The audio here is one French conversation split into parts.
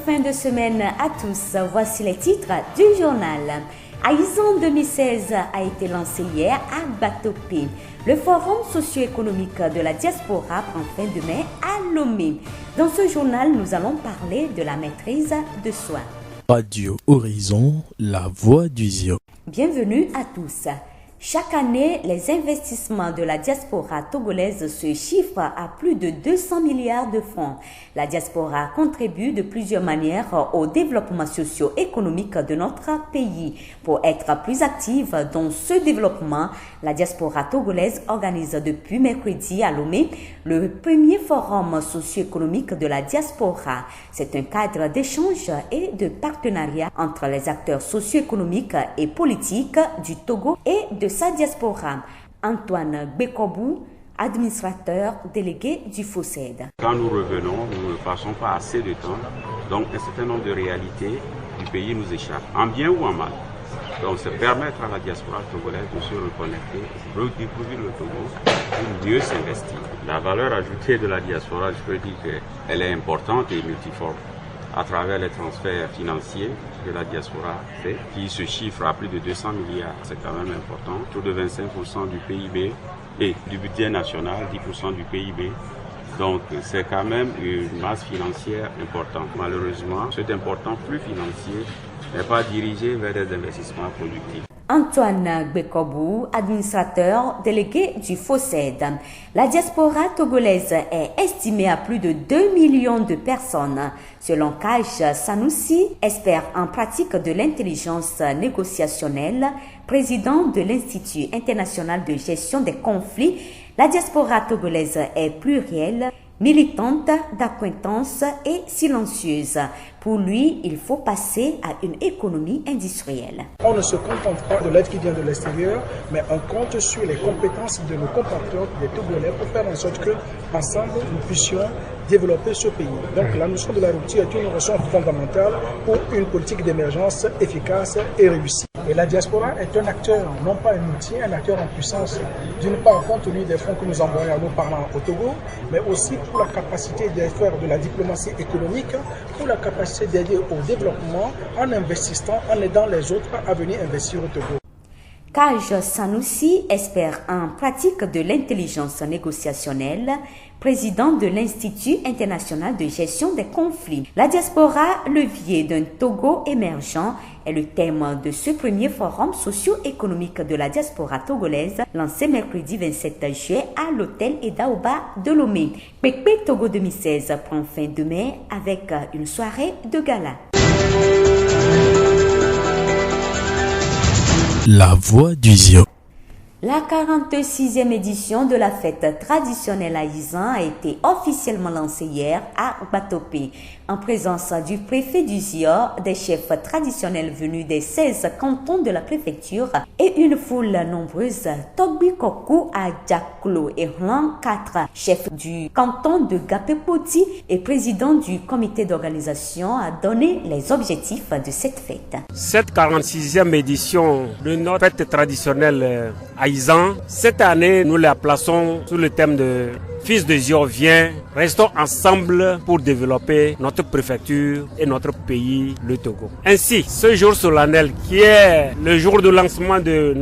fin de semaine à tous. Voici les titres du journal. Aizan 2016 a été lancé hier à Batopé. Le forum socio-économique de la diaspora prend fin demain à Lomé. Dans ce journal, nous allons parler de la maîtrise de soi. Radio Horizon, la voix du Zio. Bienvenue à tous. Chaque année, les investissements de la diaspora togolaise se chiffrent à plus de 200 milliards de francs. La diaspora contribue de plusieurs manières au développement socio-économique de notre pays. Pour être plus active dans ce développement, la diaspora togolaise organise depuis mercredi à Lomé le premier forum socio-économique de la diaspora. C'est un cadre d'échange et de partenariat entre les acteurs socio-économiques et politiques du Togo et de sa diaspora. Antoine Bekobou, administrateur délégué du FOSED. Quand nous revenons, nous ne passons pas assez de temps, donc un certain nombre de réalités du pays nous échappent, en bien ou en mal. Donc c'est permettre à la diaspora togolaise de se reconnecter, redécouvrir le Togo pour mieux s'investir. La valeur ajoutée de la diaspora, je peux dire qu'elle est importante et multiforme à travers les transferts financiers que la diaspora fait, qui se chiffrent à plus de 200 milliards. C'est quand même important. Autour de 25% du PIB et du budget national, 10% du PIB. Donc c'est quand même une masse financière importante. Malheureusement, cet important flux financier n'est pas dirigé vers des investissements productifs. Antoine Bekobou, administrateur délégué du FOSED. La diaspora togolaise est estimée à plus de 2 millions de personnes. Selon Kaj Sanoussi, expert en pratique de l'intelligence négociationnelle, président de l'Institut international de gestion des conflits, la diaspora togolaise est plurielle, militante, d'acquaintance et silencieuse. Pour lui, il faut passer à une économie industrielle. On ne se contente pas de l'aide qui vient de l'extérieur, mais on compte sur les compétences de nos compatriotes, des Togolais, pour faire en sorte que, ensemble, nous puissions développer ce pays. Donc la notion de la rupture est une notion fondamentale pour une politique d'émergence efficace et réussie. Et la diaspora est un acteur, non pas un outil, un acteur en puissance, d'une part compte tenu des fonds que nous envoyons à nos parents au Togo, mais aussi pour la capacité de faire de la diplomatie économique, pour la capacité d'aider au développement en investissant, en aidant les autres à venir investir au Togo. Kaj Sanoussi, expert en pratique de l'intelligence négociationnelle, président de l'Institut international de gestion des conflits. La diaspora, levier d'un Togo émergent, est le thème de ce premier forum socio-économique de la diaspora togolaise lancé mercredi 27 juillet à l'hôtel Edaoba de Lomé. Pekpe Togo 2016 prend fin demain avec une soirée de gala. La voix du Zio. La 46e édition de la fête traditionnelle Aizan a été officiellement lancée hier à Batopé, en présence du préfet du Zior, des chefs traditionnels venus des 16 cantons de la préfecture et une foule nombreuse. Togbi Koku à Djaklo et Hlan 4, chef du canton de Gapepoti et président du comité d'organisation, a donné les objectifs de cette fête. Cette 46e édition de notre fête traditionnelle Aizan, cette année, nous la plaçons sous le thème de Fils de Zio, viens, restons ensemble pour développer notre préfecture et notre pays, le Togo. Ainsi, ce jour solennel qui est le jour de lancement de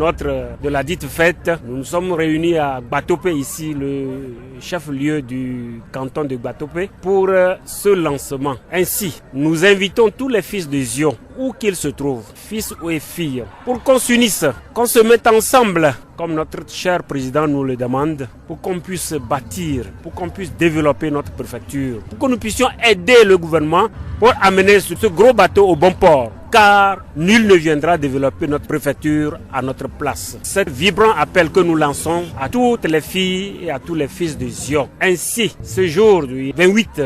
la dite fête, nous nous sommes réunis à Batopé, ici le chef-lieu du canton de Batopé, pour ce lancement. Ainsi, nous invitons tous les fils de Zio, où qu'ils se trouvent, fils ou filles, pour qu'on s'unisse, qu'on se mette ensemble, comme notre cher président nous le demande, pour qu'on puisse bâtir, pour qu'on puisse développer notre préfecture, pour que nous puissions aider le gouvernement pour amener ce gros bateau au bon port. Car nul ne viendra développer notre préfecture à notre place. C'est vibrant appel que nous lançons à toutes les filles et à tous les fils de Zio. Ainsi, ce jour du 28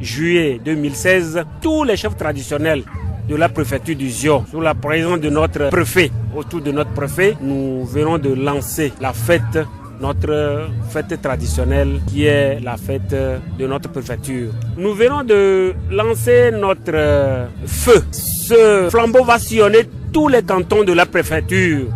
juillet 2016, tous les chefs traditionnels de la préfecture du Zio, sous la présence de notre préfet, autour de notre préfet, nous venons de lancer la fête, notre fête traditionnelle qui est la fête de notre préfecture. Nous venons de lancer notre feu. Ce flambeau va sillonner tous les cantons de la préfecture.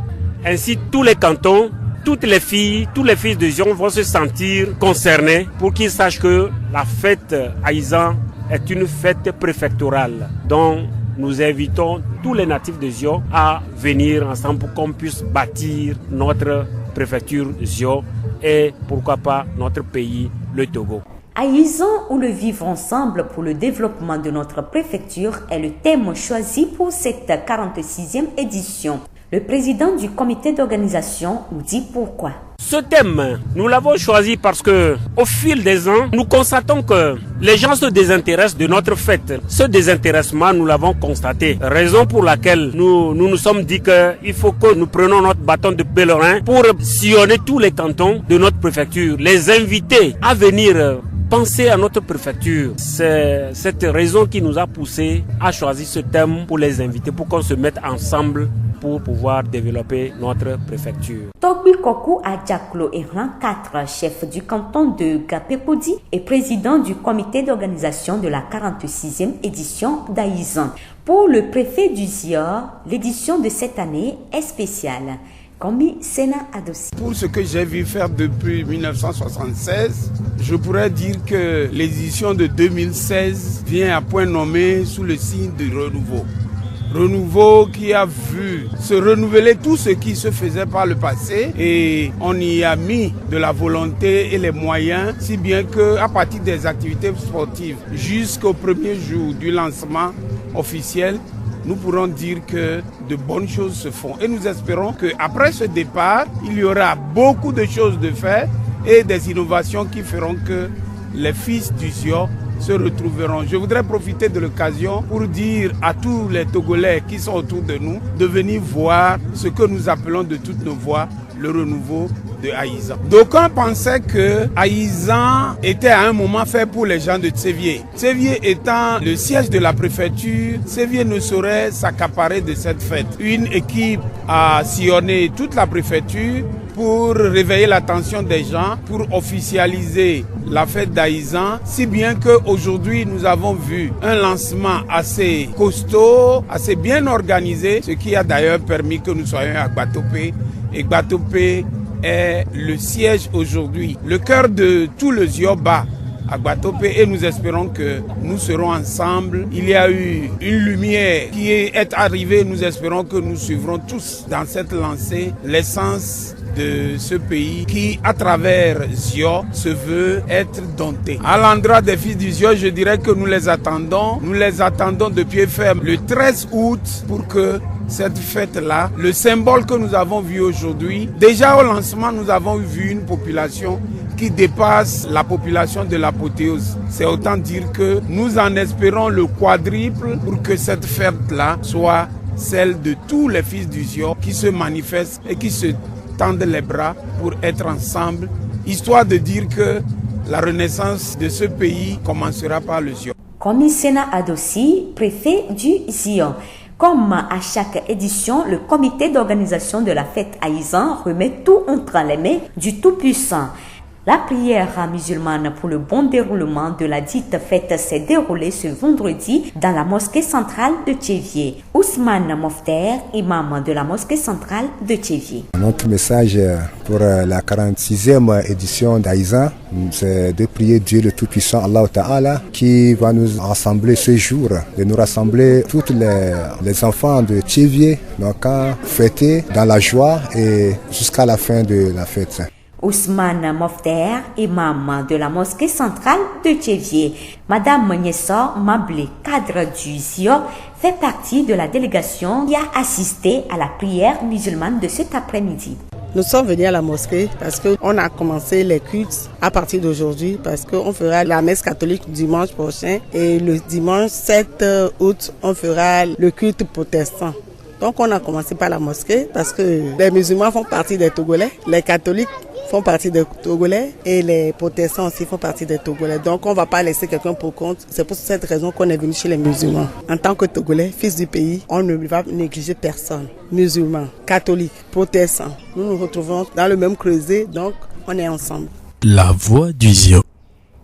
Ainsi, tous les cantons, toutes les filles, tous les fils de Zion vont se sentir concernés pour qu'ils sachent que la fête Aizan est une fête préfectorale dont nous invitons tous les natifs de Zio à venir ensemble pour qu'on puisse bâtir notre préfecture Zio et pourquoi pas notre pays, le Togo. Aïzan ou le vivre ensemble pour le développement de notre préfecture est le thème choisi pour cette 46e édition. Le président du comité d'organisation nous dit pourquoi. Ce thème, nous l'avons choisi parce que, au fil des ans, nous constatons que les gens se désintéressent de notre fête. Ce désintéressement, nous l'avons constaté. Raison pour laquelle nous sommes dit qu'il faut que nous prenions notre bâton de pèlerin pour sillonner tous les cantons de notre préfecture, les inviter à venir penser à notre préfecture. C'est cette raison qui nous a poussé à choisir ce thème pour les inviter, pour qu'on se mette ensemble pour pouvoir développer notre préfecture. Togbi Kokou Adjaklo Eran 4, chef du canton de Gapepodi et président du comité d'organisation de la 46e édition d'Aïzan. Pour le préfet du Zior, l'édition de cette année est spéciale. Komi Sena Adossi. Pour ce que j'ai vu faire depuis 1976, je pourrais dire que l'édition de 2016 vient à point nommé sous le signe du renouveau. Renouveau qui a vu se renouveler tout ce qui se faisait par le passé et on y a mis de la volonté et les moyens, si bien qu'à partir des activités sportives jusqu'au premier jour du lancement officiel, nous pourrons dire que de bonnes choses se font. Et nous espérons qu'après ce départ, il y aura beaucoup de choses de faire et des innovations qui feront que les fils du Zio se retrouveront. Je voudrais profiter de l'occasion pour dire à tous les Togolais qui sont autour de nous de venir voir ce que nous appelons de toutes nos voix le renouveau de Aïzan. D'aucuns pensaient que Aïzan était à un moment fait pour les gens de Tsevié. Tsevié étant le siège de la préfecture, Tsevié ne saurait s'accaparer de cette fête. Une équipe a sillonné toute la préfecture pour réveiller l'attention des gens, pour officialiser la fête d'Aïzan, si bien qu'aujourd'hui nous avons vu un lancement assez costaud, assez bien organisé, ce qui a d'ailleurs permis que nous soyons à Gbatope. Et Gbatope est le siège aujourd'hui, le cœur de tout le Zioba à Gbatope, et nous espérons que nous serons ensemble. Il y a eu une lumière qui est arrivée, nous espérons que nous suivrons tous dans cette lancée l'essence de ce pays qui, à travers Zio, se veut être dompté. À l'endroit des fils du Zio, je dirais que nous les attendons de pied ferme le 13 août pour que cette fête-là, le symbole que nous avons vu aujourd'hui, déjà au lancement, nous avons vu une population qui dépasse la population de l'apothéose. C'est autant dire que nous en espérons le quadruple pour que cette fête-là soit celle de tous les fils du Zio qui se manifestent et qui se tendent les bras pour être ensemble, histoire de dire que la renaissance de ce pays commencera par le Zio. Komi Sena Adossi, préfet du Zion. Comme à chaque édition, le comité d'organisation de la fête Aïzan remet tout entre les mains du Tout-Puissant. La prière musulmane pour le bon déroulement de la dite fête s'est déroulée ce vendredi dans la mosquée centrale de Tchévié. Ousmane Mofter, imam de la mosquée centrale de Tchévié. Notre message pour la 46e édition d'Aïzan, c'est de prier Dieu le Tout-Puissant, Allah Ta'ala, qui va nous rassembler ce jour, de nous rassembler tous les enfants de Tchévié, donc à fêter dans la joie et jusqu'à la fin de la fête. Ousmane Mofter, imam de la mosquée centrale de Tchévié. Madame Nyessor Mablé, cadre du Zio, fait partie de la délégation qui a assisté à la prière musulmane de cet après-midi. Nous sommes venus à la mosquée parce qu'on a commencé les cultes à partir d'aujourd'hui, parce qu'on fera la messe catholique dimanche prochain et le dimanche 7 août, on fera le culte protestant. Donc on a commencé par la mosquée parce que les musulmans font partie des Togolais, les catholiques font partie des Togolais et les protestants aussi font partie des Togolais. Donc on ne va pas laisser quelqu'un pour compte. C'est pour cette raison qu'on est venu chez les musulmans. En tant que Togolais, fils du pays, on ne va négliger personne. Musulmans, catholiques, protestants, nous nous retrouvons dans le même creuset, donc on est ensemble. La voix du Zio.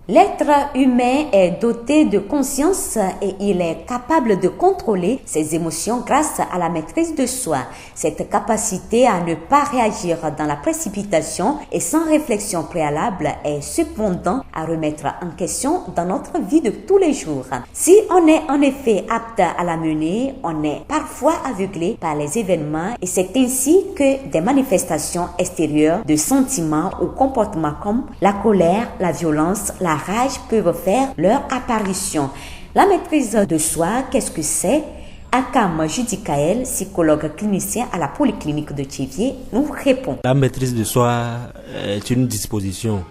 L'être humain est doté de conscience et il est capable de contrôler ses émotions grâce à la maîtrise de soi. Cette capacité à ne pas réagir dans la précipitation et sans réflexion préalable est cependant à remettre en question dans notre vie de tous les jours. Si on est en effet apte à la mener, on est parfois aveuglé par les événements et c'est ainsi que des manifestations extérieures de sentiments ou comportements comme la colère, la violence, la rage peuvent faire leur apparition. La maîtrise de soi, qu'est-ce que c'est? Akam Judikael, psychologue clinicien à la polyclinique de Thiéviers, nous répond. La maîtrise de soi est une disposition,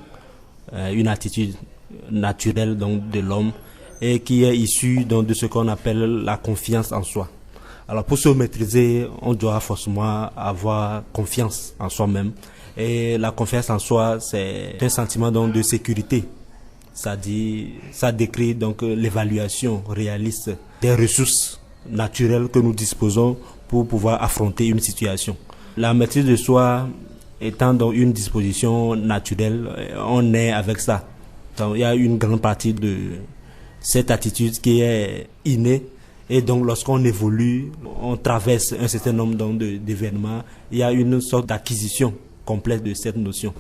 une attitude naturelle donc, de l'homme et qui est issue donc, de ce qu'on appelle la confiance en soi. Alors pour se maîtriser, on doit forcément avoir confiance en soi-même. Et la confiance en soi, c'est un sentiment donc, de sécurité. Ça décrit donc l'évaluation réaliste des ressources naturelles que nous disposons pour pouvoir affronter une situation. La maîtrise de soi étant donc une disposition naturelle, on est avec ça. Donc, il y a une grande partie de cette attitude qui est innée. Et donc lorsqu'on évolue, on traverse un certain nombre donc, d'événements, il y a une sorte d'acquisition complète de cette notion.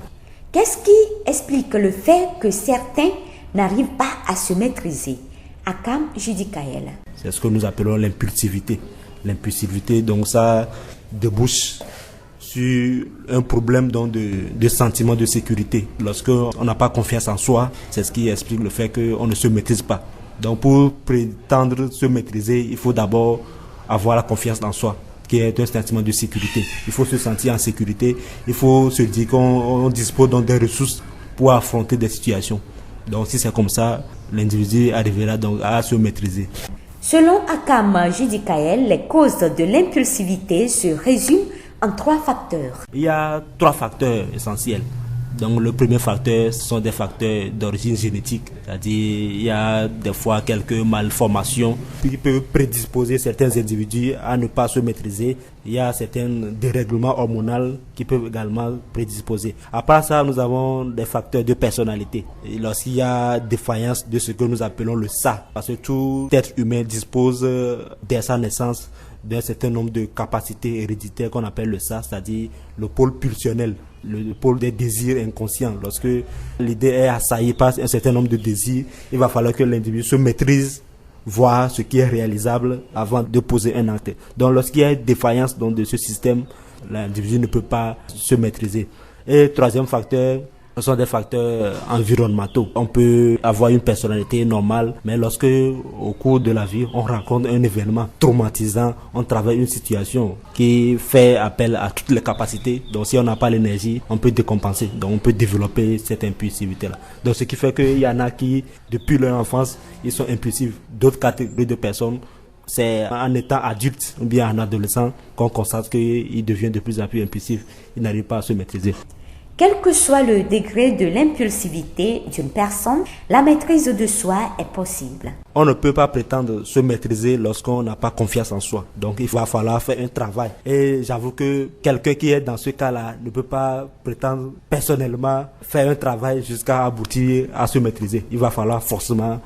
Qu'est-ce qui explique le fait que certains n'arrivent pas à se maîtriser? Akam Judikael. C'est ce que nous appelons l'impulsivité. L'impulsivité, donc ça débouche sur un problème donc, de sentiment de sécurité. Lorsqu'on n'a pas confiance en soi, c'est ce qui explique le fait qu'on ne se maîtrise pas. Donc pour prétendre se maîtriser, il faut d'abord avoir la confiance en soi, qui est un sentiment de sécurité. Il faut se sentir en sécurité, il faut se dire qu'on dispose donc des ressources pour affronter des situations. Donc si c'est comme ça, l'individu arrivera donc à se maîtriser. Selon Akam Judikael, les causes de l'impulsivité se résument en 3 facteurs. Il y a 3 facteurs essentiels. Donc le premier facteur, ce sont des facteurs d'origine génétique, c'est-à-dire il y a des fois quelques malformations qui peuvent prédisposer certains individus à ne pas se maîtriser. Il y a certains dérèglements hormonaux qui peuvent également prédisposer. À part ça, nous avons des facteurs de personnalité. Et lorsqu'il y a défaillance de ce que nous appelons le ça, parce que tout être humain dispose dès sa naissance d'un certain nombre de capacités héréditaires qu'on appelle le ça, c'est-à-dire le pôle pulsionnel, le pôle des désirs inconscients. Lorsque l'idée est assaillie par un certain nombre de désirs, il va falloir que l'individu se maîtrise, voir ce qui est réalisable avant de poser un acte. Donc lorsqu'il y a une défaillance donc, de ce système, l'individu ne peut pas se maîtriser. Et troisième facteur, ce sont des facteurs environnementaux. On peut avoir une personnalité normale, mais lorsque, au cours de la vie, on rencontre un événement traumatisant, on travaille une situation qui fait appel à toutes les capacités. Donc, si on n'a pas l'énergie, on peut décompenser. Donc, on peut développer cette impulsivité-là. Donc, ce qui fait qu'il y en a qui, depuis leur enfance, ils sont impulsifs. D'autres catégories de personnes, c'est en étant adulte ou bien en adolescent qu'on constate qu'ils deviennent de plus en plus impulsifs. Ils n'arrivent pas à se maîtriser. Quel que soit le degré de l'impulsivité d'une personne, la maîtrise de soi est possible. On ne peut pas prétendre se maîtriser lorsqu'on n'a pas confiance en soi. Donc il va falloir faire un travail. Et j'avoue que quelqu'un qui est dans ce cas-là ne peut pas prétendre personnellement faire un travail jusqu'à aboutir à se maîtriser. Il va falloir forcément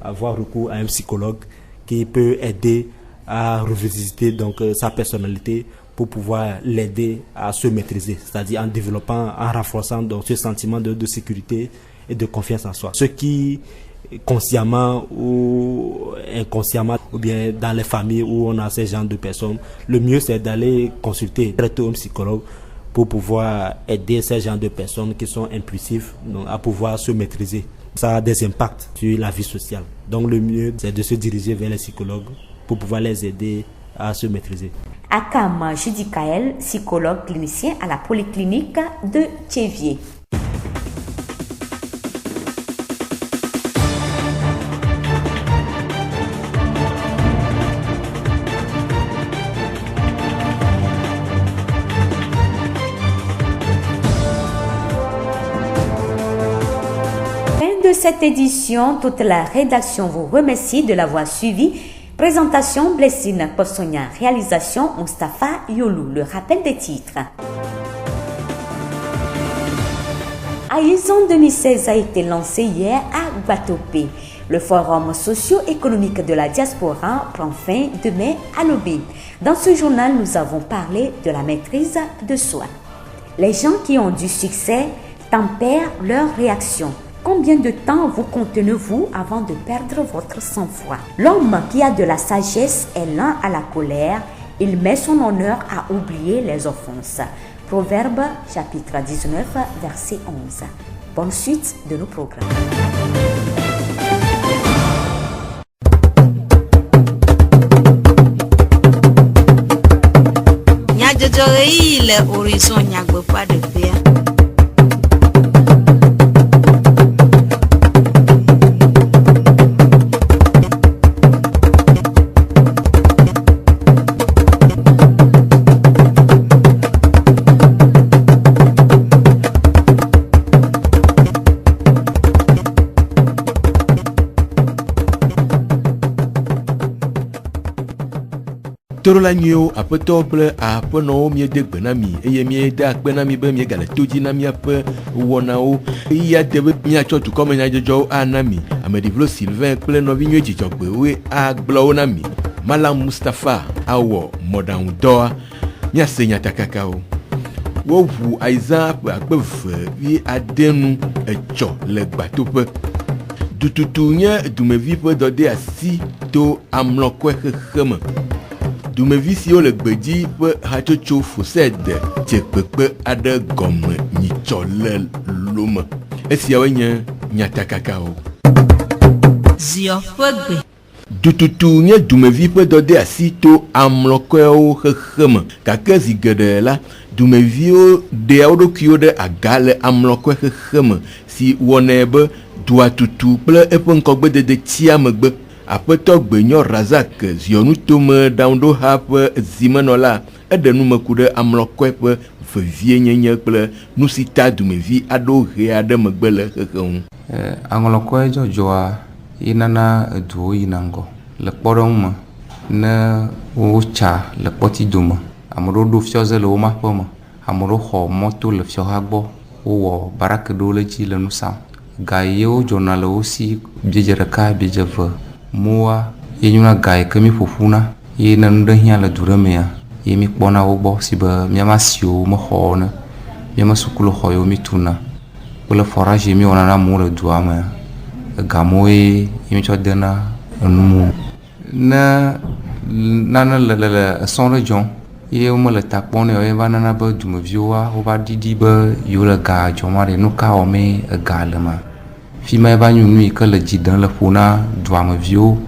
avoir recours à un psychologue qui peut aider à revisiter donc sa personnalité pour pouvoir l'aider à se maîtriser, c'est-à-dire en développant, en renforçant donc ce sentiment de sécurité et de confiance en soi. Ceux qui, consciemment ou inconsciemment, ou bien dans les familles où on a ces genres de personnes, le mieux c'est d'aller consulter très tôt un psychologue pour pouvoir aider ces genres de personnes qui sont impulsives donc, à pouvoir se maîtriser. Ça a des impacts sur la vie sociale. Donc le mieux c'est de se diriger vers les psychologues pour pouvoir les aider à se maîtriser. Akam Judikael, psychologue clinicien à la polyclinique de Thiéviers. Fin de cette édition, toute la rédaction vous remercie de l'avoir suivi. Présentation Blessine Possonia, réalisation Mustapha Yolou. Le rappel des titres. AISAN 2016 a été lancé hier à Guatopé. Le forum socio-économique de la diaspora prend fin demain à Lobé. Dans ce journal, nous avons parlé de la maîtrise de soi. Les gens qui ont du succès tempèrent leur réaction. Combien de temps vous contenez-vous avant de perdre votre sang-froid? L'homme qui a de la sagesse est lent à la colère. Il met son honneur à oublier les offenses. Proverbe chapitre 19, verset 11. Bonne suite de nos programmes. Le horizon nyagbe pas de paix. Torola nyo apeto kple aƒenɔwo miede gbe na mi eye miede akpe na mi be miegale to dzi na miaƒe wɔnawo eya de be miatsɔ dukɔmenyadzɔdzɔwo ana mi ameɖivlo Sylvain kple nɔvinyo dzidzɔgbewoe agblɔwo na mi. Malam Mustapha awɔ mɔɖaŋudɔa miase nyatakakawo. Woʋu AISAN ƒe 2,000 etsɔ le gbatoƒe. Dututu nye dumevi ƒe dɔde asi to amlɔkɔe xexe me. Dumevi siwo le gbedzi ƒe hatsotso Fosede dzekpekpe aɖe gɔme nyitsɔ le lome. Esiawoe nye nyatakakawo. Zio ƒe gbe. Dututu nye dumevi ƒe dɔde asi to amlɔkɔewo xexe me gake zi geɖe la dumeviwo ɖea wo ɖokuiwo ɖe aga le amlɔkɔe xexe me si wɔnɛ be dua tutu kple eƒe ŋkɔgbedede tsia megbe. Aƒetɔ Gbenyo Razak Zionutome ɖaŋuɖoha ƒe zimenɔla eɖe numeku ɖe amlɔkɔe ƒe vevienyenye kple nu si ta dumevi aɖewo he aɖe megbe le xexe ŋu. Amlɔkɔe dzɔdzɔa yenana eduwo yina ŋgɔ le kpɔɖeŋu me ne wotsa le kpɔti dome. Ame ɖewo ɖo fiɔze le wo maƒe me. Ame ɖewo xɔ mɔto le fiɔha gbɔ. Wowɔ barake ɖewo le dzi le nu sam. Ga yewo dzɔna le wo si biedze ɖeka biedze eve. Moa ye nyuna ga ke mi ƒoƒuna ye ne nu ɖe hiã le du ɖe mea ye mi kpɔna wo gbɔ si be miama siwo mexɔ ne miama sukuloxɔ yewo mi tuna kple forage mi wɔna na amewo le dua me gamoe ye mi tsɔ dena enumo ne nane le esɔ ɖe dzɔm ye womele ta kpɔm ne ye va nana be dumeviwoa wova ɖiɖi be yewo le ga dzɔma ɖe nu ka wɔme ega le ma. Fima eva nyɔnu yi ke le dzi ɖem le ƒo na duameviwo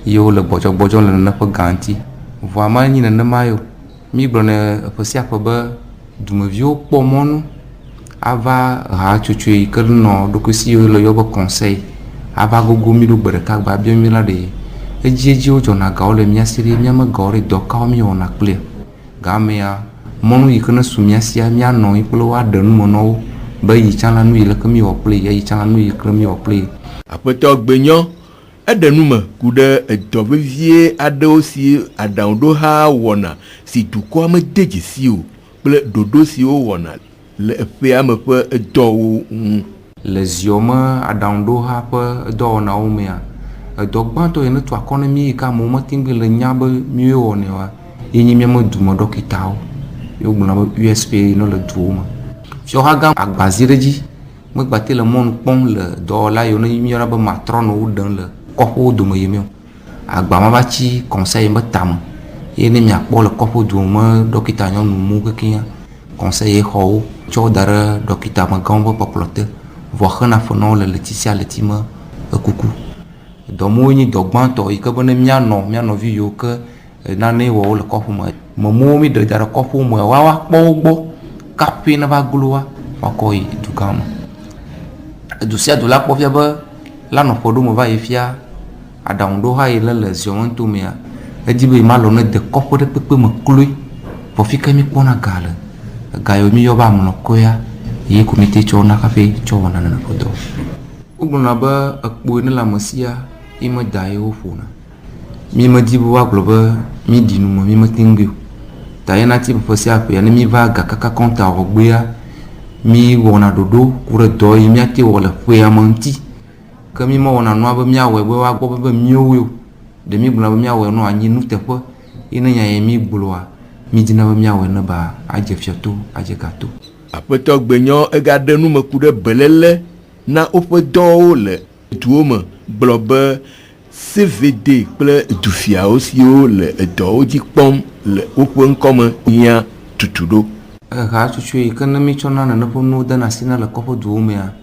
yewo le gbɔdzɔgbɔdzɔ le nene ƒe gã ŋuti. Vɔa ma nyi nenema yo. Mi gblɔ ne ƒe sia ƒe be dumeviwo kpɔ mɔnu ava hatsotso yi ke nɔ ɖokui si le yɔ be conseil ava gogo mi ɖo gbe ɖeka gba bia mi la ɖe edzi wo dzɔna gawo le mia si ɖe miame gawo ɖe dɔ kawo mi wɔna kple gamea mɔnu yi ke ne su mia sia mianɔ yi kple woaɖe nume na wo. Be yi tsala nu yi le kemi wɔ kple yi tsala nu yi kemi wɔ kple. Aƒetɔ Gbenyo eɖe nume ku ɖe edɔ vevie aɖewo si aɖaŋuɖoha wɔna si dukɔa mede dzesi o kple ɖoɖo siwo wɔna le eƒea me ƒe edɔwo ŋu. Le ziɔme aɖaŋuɖoha ƒe dɔwɔnawo mea edɔ gbãtɔ yi ne tu akɔ ne mi yi ke amewo mete ŋu le nya be mi wɔnɛ wa ye nye miame dume ɖɔkitawo yewo gblɔna be USP ne le duwo me. Fiɔha gã agbazi ɖe dzi megbate le mɔnu kpɔm le dɔwɔla yiwo ne míyɔna be matrɔnɔwo ɖem le kɔƒewo dome yi mio. Agba ma va tsi conseil be tame ye ne miakpɔ le kɔƒe dome me dɔkita nyɔnu mu kekea conseil xɔwo tsɔ da ɖe dɔkita megãwo ƒe kpɔkplɔ te vɔ xena fe na wo le leti sia leti me ekuku. Dɔmewo nye dɔ gbãtɔ yi ke be ne mianɔvi yiwo ke nane wɔ wo le kɔƒe me. Memowo mi ɖe da ɖe kɔƒewo me woawa kpɔ wo gbɔ. Kapi na va gloa wakɔ yi du gã me. Du sia du la kpɔ fia be la nɔƒe ɖo me va yi fia aɖaŋuɖoha yi le ziɔme ŋutomea edi be ma lɔ ne de kɔƒe ɖe kpekpe me kloe vɔ fi ke mi kpɔna ga le ga yiwo mi yɔ be amlɔkɔea ye ko mi te tsɔ na kafe tsɔ wɔna nene ƒe dɔ. Wogblɔna be ekpo ne le ame sia ye meda ye wo ƒona. Mi medi be woagblɔ be mi ɖi nume mi mete ŋu gbe o. Ta ye nati ƒe sia ƒea ne mi va ga kaka kɔnta wɔgbea mi wona dodo kure do yi mi ati wala fwe amanti que mi mo wona no ba mi awe wa go ba mi owo de mi bula ba mi awe no anyi nu te fo ina ya mi bulwa mi dina ba mi awe na ba aje fiato aje gato apeto gbenyo e ga de nu me ku de belele na ope do le tuoma blobe CVD kple dufia osio le do ji pom le ope nkome ya tutudo ha chuchu ke na mi chona na po no da na sina le kopo duome ya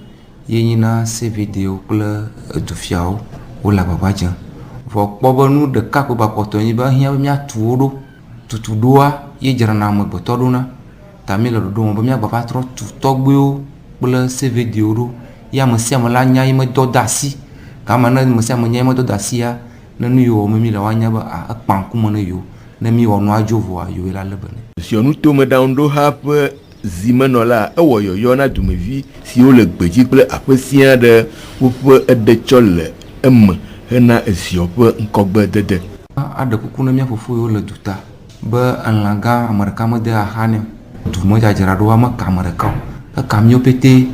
ye na CVD kple dufia o la baba jan vo kpobo nu de ka ko ba poto yin ba hia mi atudo tutudoa ye jara na mo botodo na tami le do mo ba mi baba tro tutogbe o kple CVD ro ya mo sia mo la nya me do dasi kama na mo sia mo nya me do dasi ya na nu yo mo mi la wanya ba a panku mo na yo na mi wo no ajovo ayo la lebane si onu to me daundo ha pe zimenola ewo yoyo na dumevi si o le gbeji kple apesia de wo pe ede chole hena esiope nkogbe dede ada kukuna mia fufu yo le duta ba anlaga amarka mo de ahane du mo jajara do ma kamarka ka kamyo pete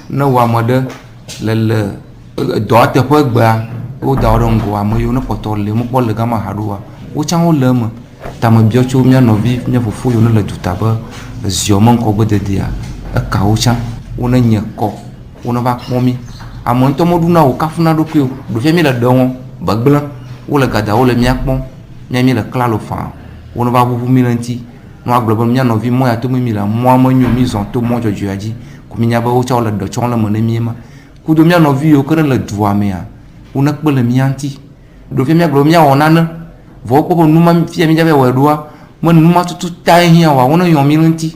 na wa mode le do te po gba o da ro ngo wa mo yo na potole mo pole ga ma haruwa o chango le mo ta mo bio chu mia novi mia fufu yo le duta ba zio mo nkogbe dede ya ka o chan ona nye ko ona ba pomi amon to moduna o kafuna do ko do fe mi la don bagblan o le gada o le miakpon mi le klalo fa ona ba bu mi lanti no aglobo mi no vi mo ya to mi la mo mo nyu mi zon to mo jojo aji ku mi nya ba o cha o le do chon le mo ne mi ma ku do mi no vi o kre le duwa me ya ona kpe le mi anti do fe mi aglobo mi ona na vo ko nu ma fi mi ja be we doa mo nu ma tutu ta hin wa ona yo mi lanti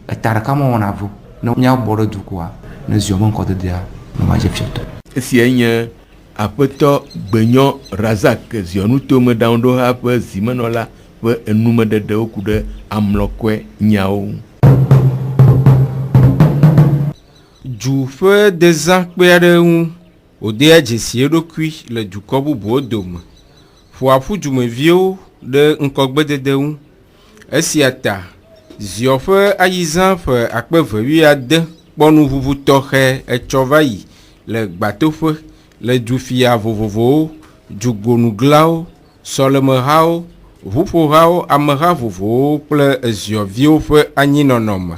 e taraka mo ona vo no nya boro du kwa ne zio mo ko de dia no ma je fiato si enye apeto gbenyo razak zionu to me daundo ha pe zimenola pe enume de okude amlokwe nyao du fe des akpere un ode ajesie dokui le du kobu bodom fo afu du me vio de nkogbe de un esiata ziofe ayizan fe akpe vewi ade ponu vuvu tohe echovanyi le gbatofe le dufia vovovo djugonuglao solemehao vufohao ameha vovovo kple eziovio fe anyinɔnɔme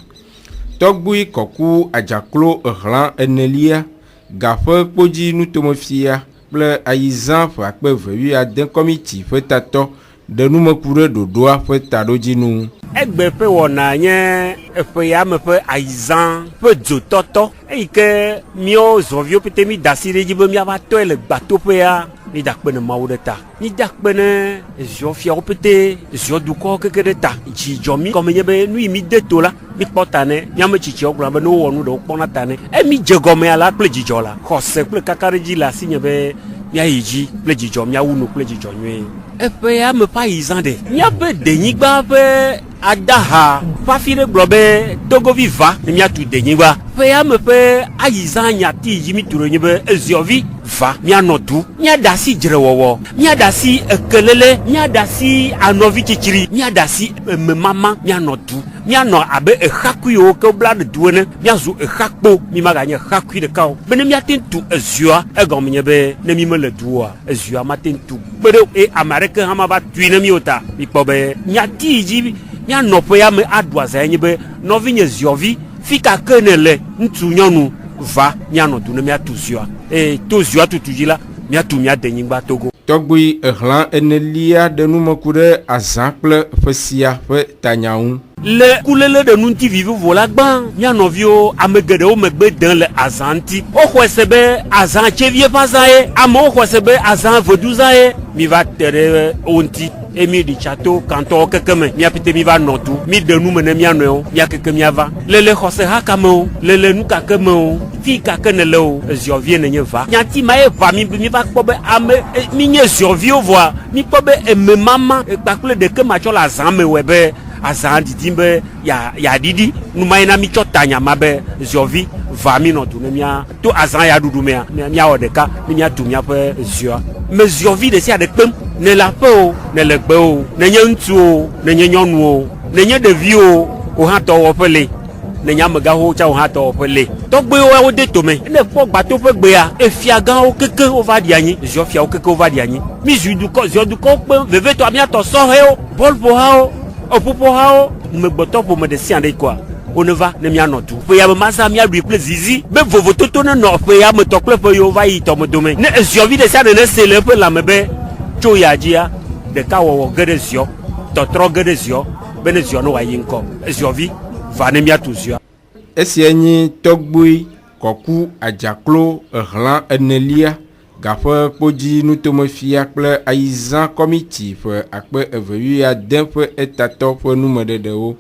tɔgbui kɔku adzaklo ehlan enelia gaƒe kpodzi nutomefia kple ayizã ƒe akpe vewi ade kɔmiti ƒe tatɔ de numeku ɖe ɖoɖoa ƒe taɖodzinu. Egbe ƒe wɔna nye eƒe yame ƒe ayizã ƒe dzotɔtɔ eyi ke mío zɔviwo pete mi da asi ɖe dzi be míava tɔe le gbatoƒea mi da kpe ne Mawu ɖe ta mi da kpe ne ziɔfiawo pete ziɔdukɔwo keke ɖe ta dzidzɔ mi gɔme nye be nu yi mi de to la mi kpɔ ta ne míame tsitsiawo gblɔ be ne wowɔ nu ɖewo kpɔna ta ne emi dze gɔmea la kple dzidzɔ la xɔse kple kakaɖedzi le asi nye be míayi dzi kple dzidzɔ míawu nu kple dzidzɔ nyuie eƒe yame ƒe ayizã ɖe míaƒe denyigba ƒe adaha ƒafi ɖe gblɔ be togovi va ne míatu denyigba ƒe yame ƒe ayizã nyati dzi mi tu ɖe nye be eziɔvi va míanɔ du míaɖe asi dzrewɔwɔ míaɖe asi ekelele míaɖe asi anɔvi tsitsiri míaɖe asi ememama míanɔ du míanɔ abe exakuiwo ke bla ɖe du ene míazu exakpo mi maganye exakui ɖeka o be ne míate tu ezioa egɔme nye be ne mi mele du oa ezioa mate tu kpe ɖe e ame aɖeke hã ma va tui ne mi o ta mi kpɔ be nyati dzi míanɔƒe ya me aɖu aza nye be nɔvi nye ziɔvi fi kake ne le ŋutsu nyɔnu va míanɔ du ne míatu zioa to zioa tutu dzi la míatu míade nyigba Togo. Tɔgbui ehlan enelia ɖe numeku ɖe azã kple ƒesia ƒe tanyaŋu. Le kulele ɖe nu ŋuti vivivo la gbã míanɔviwo ame geɖewo megbe dem le azã ŋuti woxɔe se be azã tsevie ƒe azã ye amewo xɔe se be azã voduzã ye mi va te ɖe wo ŋuti emi ɖi tsato kantɔwo keke me míapete mi va nɔ du mi ɖe nu me ne míanɔewo míakeke míava lele xɔse ha kamewo lele nu kake mewo fi kake ne le o ziɔvie ne nye va nyati ma ye va mi va kpɔ be ame mi nye ziɔviwo vɔa mi kpɔ be ememama kpakple ɖeke ma tsɔ le azã me wɔe be azã didim be yaɖiɖi numa yi na mi tsɔ ta nyama be ziɔvi va mi nɔ du ne mia to azã ya ɖuɖu mea miawɔ ɖeka ne miatu miaƒe zioa me ziɔvi ɖe sia ɖe kpem ne le aƒe o ne le gbe o ne nye ŋutsu o ne nye nyɔnu o ne nye ɖevi o hã tɔwɔ ƒe le ne nyamega ho cha ho to pele to gbe o de to me ne fo gba to pe gbe ya e fia gan o keke o va di anyi jo fia o keke o va di anyi mi ju du ko pe veve to amia to so he o bol bo ha o popo ha o me gboto po me de si ande quoi on ne va ne mia no tu pe ya ma sa mia replace zizi be vovo toto ne no pe ya me to kle pe yo va yi to me do me ne jo vi de sa ne se le pe la me be cho ya jia de ka wo gede zio to tro gede zio bene zio no wa yi nko zio vi va ne mia tu zio esienyi togbui koku ajaklo ehlan enelia gafe kpoji nutomefia kple aizan committee fe akpe eveya den fe etato fe numededewo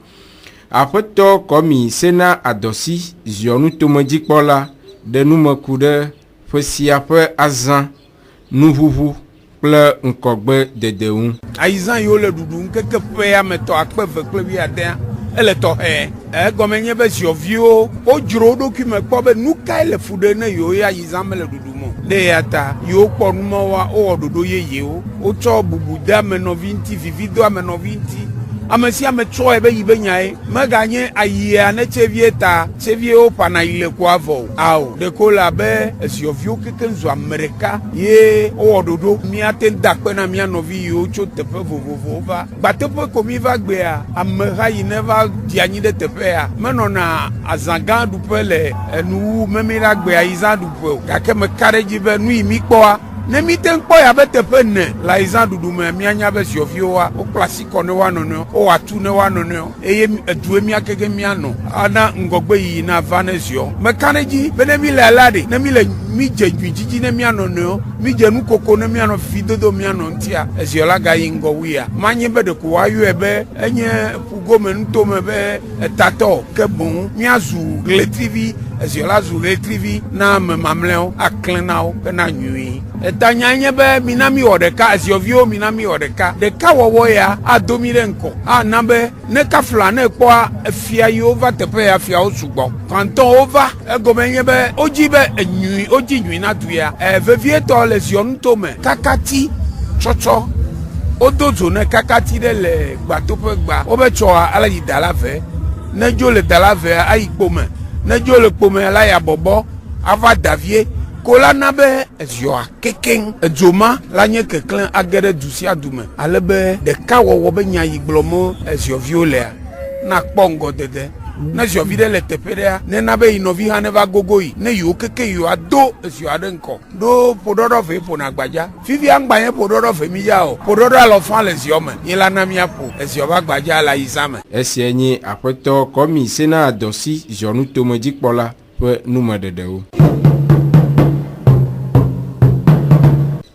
aƒetɔ kɔmi sena adosi zio nutomedzikpɔla de numeku ɖe fe sia ƒe azã nuʋuʋu kple ŋkɔgbe dede ŋu. Aizan yiwo le ɖuɖu keke ƒe ametɔ akpe eve kple wuiadea ele tɔxɛ egɔme nye be zioviwo wodzro wo ɖokui me kpɔ be nu kae le fu ɖe ne yewo ya aizan mele ɖuɖu mo ɖe ya ta yewo kpɔ numɔwoa wowɔ ɖoɖo yeyewo wotsɔ bubu de amenɔvi ŋuti vivi do amenɔvi ŋuti ame sia ame tsɔe be yi be nyae meganye ayia ne tsevie ta tseviewo ƒana yi le kua vɔ o ao ɖeko le abe ezioviwo keke zu ame ɖeka ye wowɔ ɖoɖo míate da kpe na mía nɔvi yiwo tso teƒe vovovowo va gbateƒe ko mi va gbea ameha yi ne va di anyi ɖe teƒea menɔna azã gã ɖuƒe le enuwu memi ɖa gbea yi zã ɖuƒe o gake meka ɖe dzi be nu yi mi kpɔa ne mi te kpɔ ya be teƒe ne le aizã ɖuɖu me mianya be zioviwoa wokpla asi kɔ ne wa nɔnɔewo wowatu ne wa nɔnɔewo eye edue mia keke mianɔ ana ŋgɔgbe yiyi na va ne zio meka ɖe dzi be ne mi le ala ɖe ne mi le mi dze nyui dzidzi ne mia nɔnɔewo mi dze nukoko ne mianɔ fifidodo mianɔ ŋutia ezio la gayi ŋgɔ wuia manye be ɖeko woayɔe be enye ƒugome nutome be etatɔ ke boŋ miazu ɣletrivi ezio la zu ɣletrivi na ame mamlɛwo aklẽ na wo hena nyui etanya nye be mina mi wɔ ɖeka ezioviwo mina mi wɔ ɖeka wɔwɔ ya ado mi ɖe ŋkɔ ana be ne kafla ne kpɔa efia yiwo va teƒe ya fiawo sugbɔ kantɔwo va egɔme nye be wodzi be enyui wodzi nyui na du ya vevietɔ le zio nutome kakati tsɔtsɔ wodo dzo ne kakati ɖe le gbatoƒe gba wobe tsɔa ala yi da la ve ne dzo le da la vea ayi kpome ne dzo le kpome la ya bɔbɔ ava davie ko la na be ezioa kekeŋ edzoma la nye keklẽ age ɖe du sia du me ale be ɖeka wɔwɔ be nya yi gblɔm ezioviwo lea na kpɔ ŋgɔdede ne ziovi ɖe le teƒe ɖea ne na be yi nɔvi hã ne va gogo yi ne yiwo keke yiwo do ezioa ɖe ŋkɔ ɖo ƒoɖɔɖɔ ve ƒona gbadza fifia ŋgbanye ƒoɖɔɖɔ ve mi ya o ƒoɖɔɖɔ alɔfã le zio me ye la na miaƒo ezio va gbadza le ayizã me. Esia nye aƒetɔ kɔmi sena adosi zio nutomedzikpɔla ƒe numeɖeɖewo.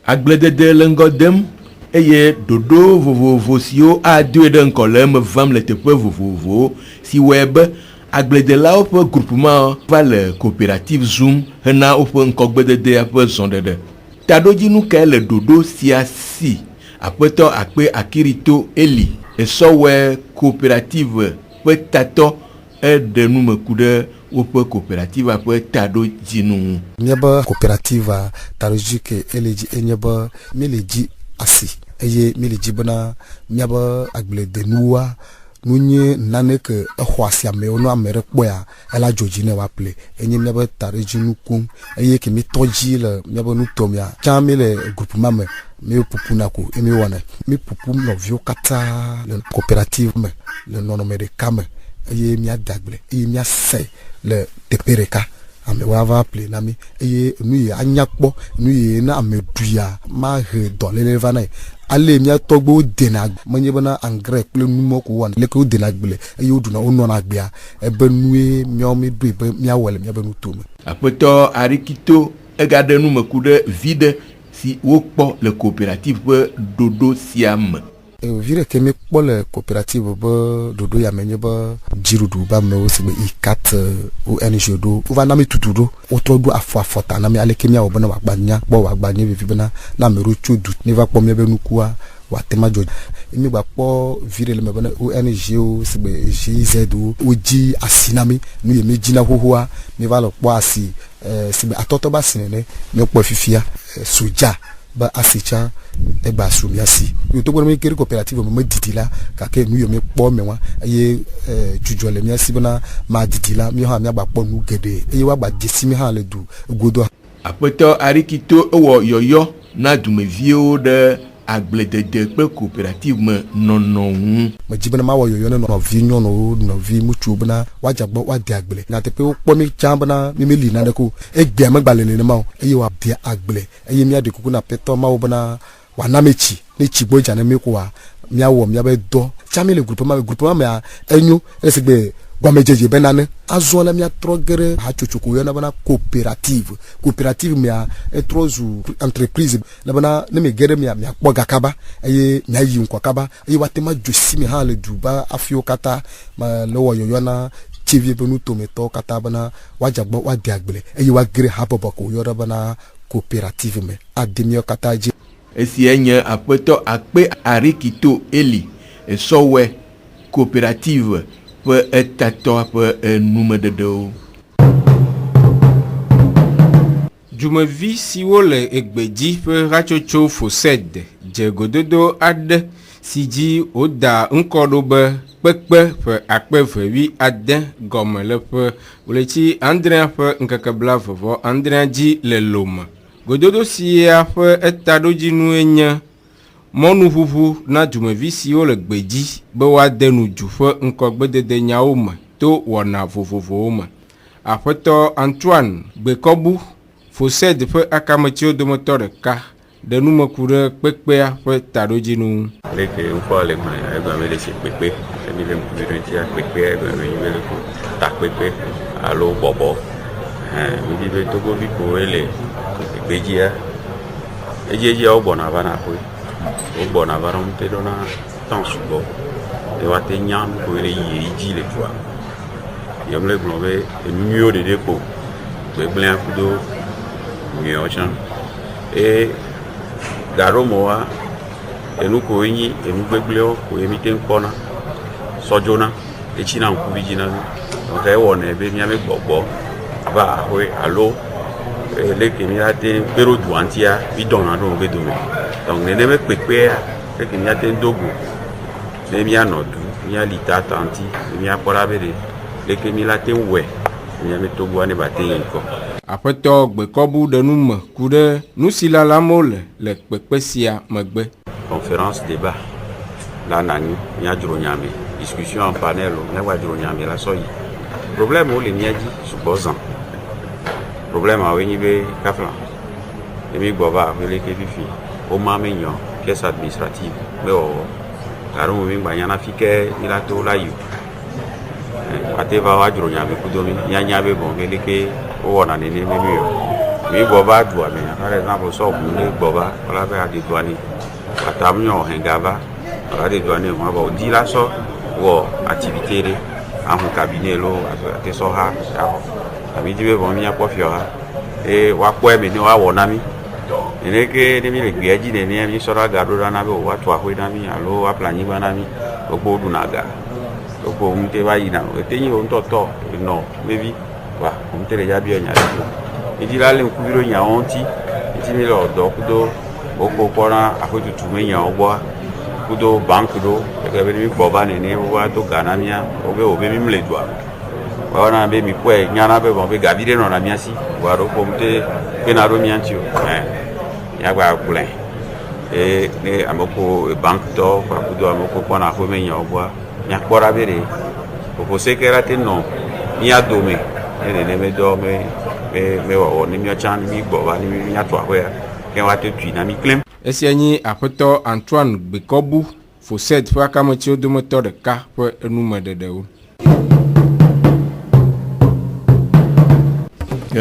Agbledede le ŋgɔ dem eye ɖoɖo vovovo siwo adoe ɖe ŋkɔ le eme vam le teƒe vovovowo si wɔe be agbledelawo ƒe groupement va le coopérative zoom hena woƒe ŋkɔgbededea ƒe zɔɖeɖe. Taɖodzinu kae le ɖoɖo sia si aƒetɔ akpe akirito eli esɔwɔe coopérative ƒe tatɔ eɖe numeku ɖe woƒe coopérative ƒe taɖodzinu ŋu. Miabe coopérative taɖodzi ke ele dzi enye be mi le dzi asi eye mi le dzi bena miabe agbledenuwoa nu nye nane ke exɔ asi amewo no ame ɖe kpɔa ela dzodzi ne woaƒle enye miabe taɖodzinu kum eye ke mi tɔdzi le miabe nutɔmia tsã mi le groupement me mi ƒoƒuna ko emi wɔnɛ mi ƒoƒum nɔviwo katã le coopérative me le nɔnɔme ɖeka me eye miada agble eye miasɛ le teƒe ɖeka amewo ava ƒle na mi eye nu yi anya kpɔ nu yi na ame ɖuia mahe dɔléle va na yi ale miatɔgbewo dena menye bena engrais kple numɔ ko wɔna leke wo dena agble eye woɖuna wonɔna agbea ebe nue miawo mi ɖoe be miawɔ le miabe nutome. Aƒetɔ Arikito egaɖe numeku ɖe vi ɖe si wokpɔ le coopérative ƒe ɖoɖo sia me. Vi ɖeke mi kpɔ le coopérative be ɖoɖo ya me nye be dziɖuɖu be amewo si be ikat ONG ɖo wova na mi tutu ɖo wotrɔ ɖo afɔta na mi aleke miawɔ bena wòagbanya kpɔ wòagbanye vivi bena na ame ɖo tso du ne va kpɔ miabe nukua wòate ma dzo mi gba kpɔ vi ɖe le me bena ONG si be GIZ wodzi asi na mi nu yi mi dzina xoxoa mi va le kpɔ asi si be atɔtɔ ba si nene mi kpɔ fifia soja ba asicha e ba sumiasi yo to me kere coopérative me didila ka ke nu yo me po me wa ye jujole mi asi bana ma didila mi ha mi agba po nu gede e wa gba jesi mi ha le du godo apoto arikito wo yoyo na dumevio de agbledede pe coopérative me nonon ma jibana ma wo yoyo no vi nyono no vi mutu bana wa jagbo wa di agble na te pe po mi chambana mi meli na de ko e gbe ma gbale ne ma e wa di agble e mi ade kuku na peto ma wo bana wa na mechi ne chigbo jana me ko wa mi awo mi abe do chami le groupe ma enyu esegbe gwamejeje benane azola mi atrogere ha chuchuku yo na bana coopérative mi a etrozu entreprise na bana ne me gere mi akpoga kaba eye mi ayi nkwa kaba eye watema josi mi ha le duba afio kata ma lowo yo na chivie benu tometo kata bana wajagbo wa diagbele eye wa gere ha bobo ko yo bana coopérative me ademio kata je esi enye apeto akpe arikito eli esowe coopérative pe etato pe nume dedo Jumevi siwo le egbeji pe rachocho fosed jegododo ade siji oda nkodo be pekpe pe akpevewi ade gomele pe ulechi Andrea pe nkakabla vovo Andrea ji le loma gododo siya pe etado jinu enya monu fufu na Jumevi siwo le gbeji be wa denu jufe nkogbedede nyawo me to wona vovovo me apeto Antoine Bekobu Fosed pe akametio de moteur ka de nume kure pekpe pe tadojinu leke unko le ma e gba mele se pepe e mi le mkubiro ti a pepe e gba mi mele ko ta pepe alo bobo mi bi be togo bi ko ele pepeji ya ejeji o bona bana ko o bona baron te dona tan subo e wa te nyam ko ele yi le toi yom le globe e mio de depo be blan kudo miochan e garo moa enu ko yin enu gbegbele ko emi te nkona sojona e china nkubi jina no ka e wona ebe mi ame gbogbo ba ho alo le ke mi ate pero duantia bi dona do be do me donc ne me pepe e ke mi ate ndogo le mi anodu mi alita tanti mi akora bere le ke mi late we mi ame to bo ane bate nko apeto Bekobu de nume kude nusila la mole le pekpesia megbe conférence débat la nani nya juro nyame discussion en panel nya wa juro nyame la soyi problème o le nya di supposant problème a weni be kafla emi gboba wele ke bifi o ma menyo caisse administrative be o karo mi gba yana fike ila to la yu ateva wa juro nyame kudomi nya nya be bon wele ke o wona ni ni mi gboba du ami par exemple so bu ni gboba wala be ade duani atamnyo hengaba ade duani mo ba di la so wo activité re amu cabinet lo ate so ha ami dibe bon mi apo fiora e wa po emi ni wa wona mi ene ke ni mi le gbeji de ni mi so ra gado na be wa to ahwe na mi alo wa planning ba na mi ogbo du naga ogbo mu te ba yi na e te yin o ntoto no maybe wa mu te le ya bi onya lo idila le nkubiro nya onti iti mi lo do kudo oko kora afotutu me nya ogbo kudo bank do e be mi gboba ni wa to ganamia obe mi mle dua wa na be mi kwe nya na be bon be gabire no na miasi wa ro ko mte ke na ro mianti o ya gba kulen ne amoko bank to kwa kudo amoko kona ho me nya ogbo nya kora bere o se ke rate no mi adome ne me do me wa ni mi chan mi gboba ni mi nya to ahwe ke wa te tui na mi klem esianyi apeto Antoine Bekobu Fosed fa kametio de moteur de ka pe nume dedewo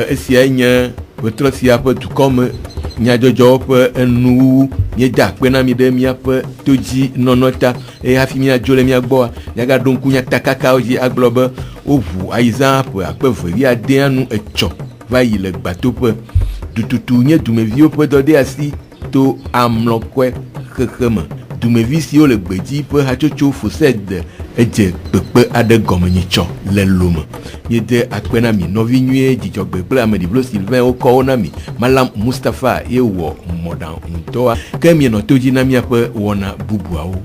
esianye wetro sia pe tu comme nyajojo pe enu mi da pe na mi de mi pe toji nonota e hafi mi ajole mi agbo yaga donku nya takaka oji aglobe ovu aiza pe akpeveri ade anu echo va yi le gbato pe tututu nye Dumevio pe dode asi to amlokwe khkhema Dumevi si o le gbeji pe hachocho Fosed edze kpekpe aɖe gɔme nyitsɔ le lome yede akpe na mi nɔvi nyuie dzidzɔgbe kple ameɖiblo Sylvain wokɔ wo na mi Malam Mustapha ye wɔ mɔɖaŋutɔa ke mienɔ to dzi na miaƒe wɔna bubuawo.